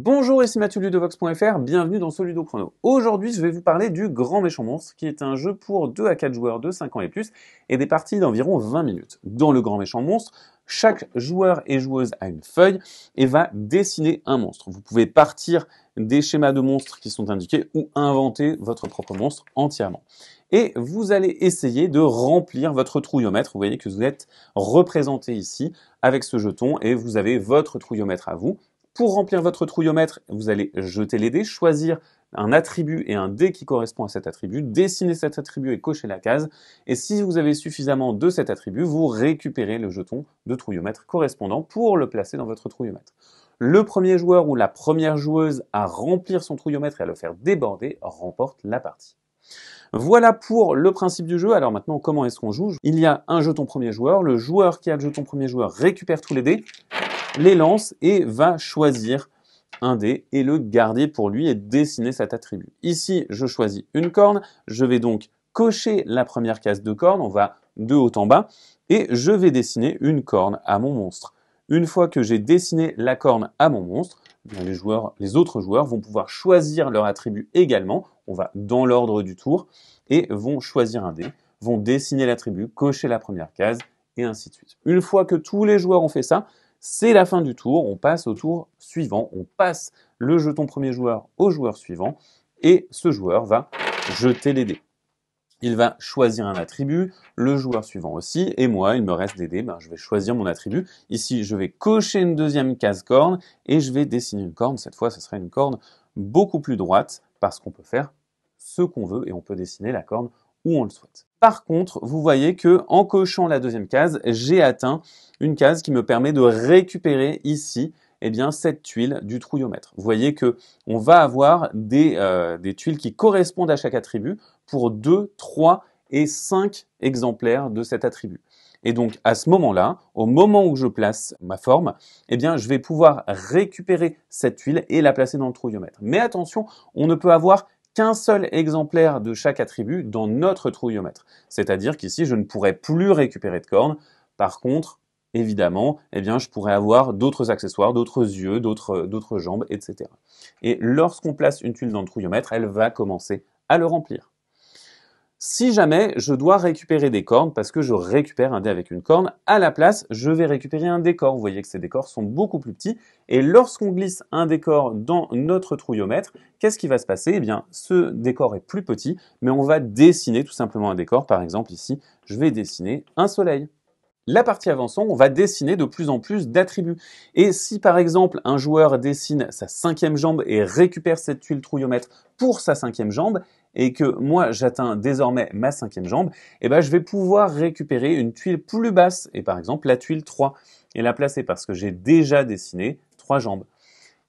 Bonjour, ici Mathieu Ludovox.fr, bienvenue dans ce Ludo Chrono. Aujourd'hui, je vais vous parler du Grand Méchant Monstre, qui est un jeu pour 2 à 4 joueurs de 5 ans et plus, et des parties d'environ 20 minutes. Dans le Grand Méchant Monstre, chaque joueur et joueuse a une feuille et va dessiner un monstre. Vous pouvez partir des schémas de monstres qui sont indiqués ou inventer votre propre monstre entièrement. Et vous allez essayer de remplir votre trouillomètre. Vous voyez que vous êtes représenté ici avec ce jeton et vous avez votre trouillomètre à vous. Pour remplir votre trouillomètre, vous allez jeter les dés, choisir un attribut et un dé qui correspond à cet attribut, dessiner cet attribut et cocher la case. Et si vous avez suffisamment de cet attribut, vous récupérez le jeton de trouillomètre correspondant pour le placer dans votre trouillomètre. Le premier joueur ou la première joueuse à remplir son trouillomètre et à le faire déborder remporte la partie. Voilà pour le principe du jeu. Alors maintenant, comment est-ce qu'on joue? Il y a un jeton premier joueur. Le joueur qui a le jeton premier joueur récupère tous les dés, les lance et va choisir un dé et le garder pour lui et dessiner cet attribut. Ici, je choisis une corne. Je vais donc cocher la première case de corne. On va de haut en bas et je vais dessiner une corne à mon monstre. Une fois que j'ai dessiné la corne à mon monstre, les autres joueurs vont pouvoir choisir leur attribut également. On va dans l'ordre du tour et vont choisir un dé, vont dessiner l'attribut, cocher la première case et ainsi de suite. Une fois que tous les joueurs ont fait ça, c'est la fin du tour. On passe au tour suivant. On passe le jeton premier joueur au joueur suivant et ce joueur va jeter les dés. Il va choisir un attribut, le joueur suivant aussi, et moi, il me reste des dés, je vais choisir mon attribut. Ici, je vais cocher une deuxième case corne, et je vais dessiner une corne. Cette fois, ce sera une corne beaucoup plus droite, parce qu'on peut faire ce qu'on veut, et on peut dessiner la corne où on le souhaite. Par contre, vous voyez que en cochant la deuxième case, j'ai atteint une case qui me permet de récupérer ici cette tuile du trouillomètre. Vous voyez que on va avoir des tuiles qui correspondent à chaque attribut pour 2, 3 et 5 exemplaires de cet attribut. Et donc, à ce moment-là, au moment où je place ma forme, je vais pouvoir récupérer cette tuile et la placer dans le trouillomètre. Mais attention, on ne peut avoir qu'un seul exemplaire de chaque attribut dans notre trouillomètre. C'est-à-dire qu'ici, je ne pourrai plus récupérer de cornes. Par contre, évidemment, je pourrais avoir d'autres accessoires, d'autres yeux, d'autres jambes, etc. Et lorsqu'on place une tuile dans le trouillomètre, elle va commencer à le remplir. Si jamais je dois récupérer des cornes, parce que je récupère un dé avec une corne, à la place, je vais récupérer un décor. Vous voyez que ces décors sont beaucoup plus petits. Et lorsqu'on glisse un décor dans notre trouillomètre, qu'est-ce qui va se passer? Ce décor est plus petit, mais on va dessiner tout simplement un décor. Par exemple, ici, je vais dessiner un soleil. La partie avançant, on va dessiner de plus en plus d'attributs. Et si par exemple un joueur dessine sa 5e jambe et récupère cette tuile trouillomètre pour sa 5e jambe, et que moi j'atteins désormais ma 5e jambe, je vais pouvoir récupérer une tuile plus basse, et par exemple la tuile 3, et la placer parce que j'ai déjà dessiné 3 jambes.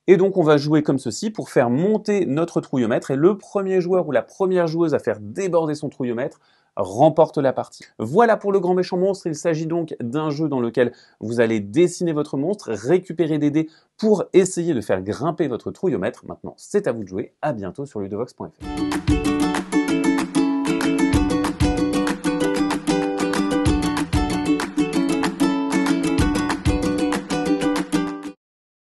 Et donc on va jouer comme ceci pour faire monter notre trouillomètre, et le premier joueur ou la première joueuse à faire déborder son trouillomètre remporte la partie. Voilà pour le Grand Méchant Monstre. Il s'agit donc d'un jeu dans lequel vous allez dessiner votre monstre, récupérer des dés pour essayer de faire grimper votre trouillomètre. Maintenant, c'est à vous de jouer. À bientôt sur ludovox.fr.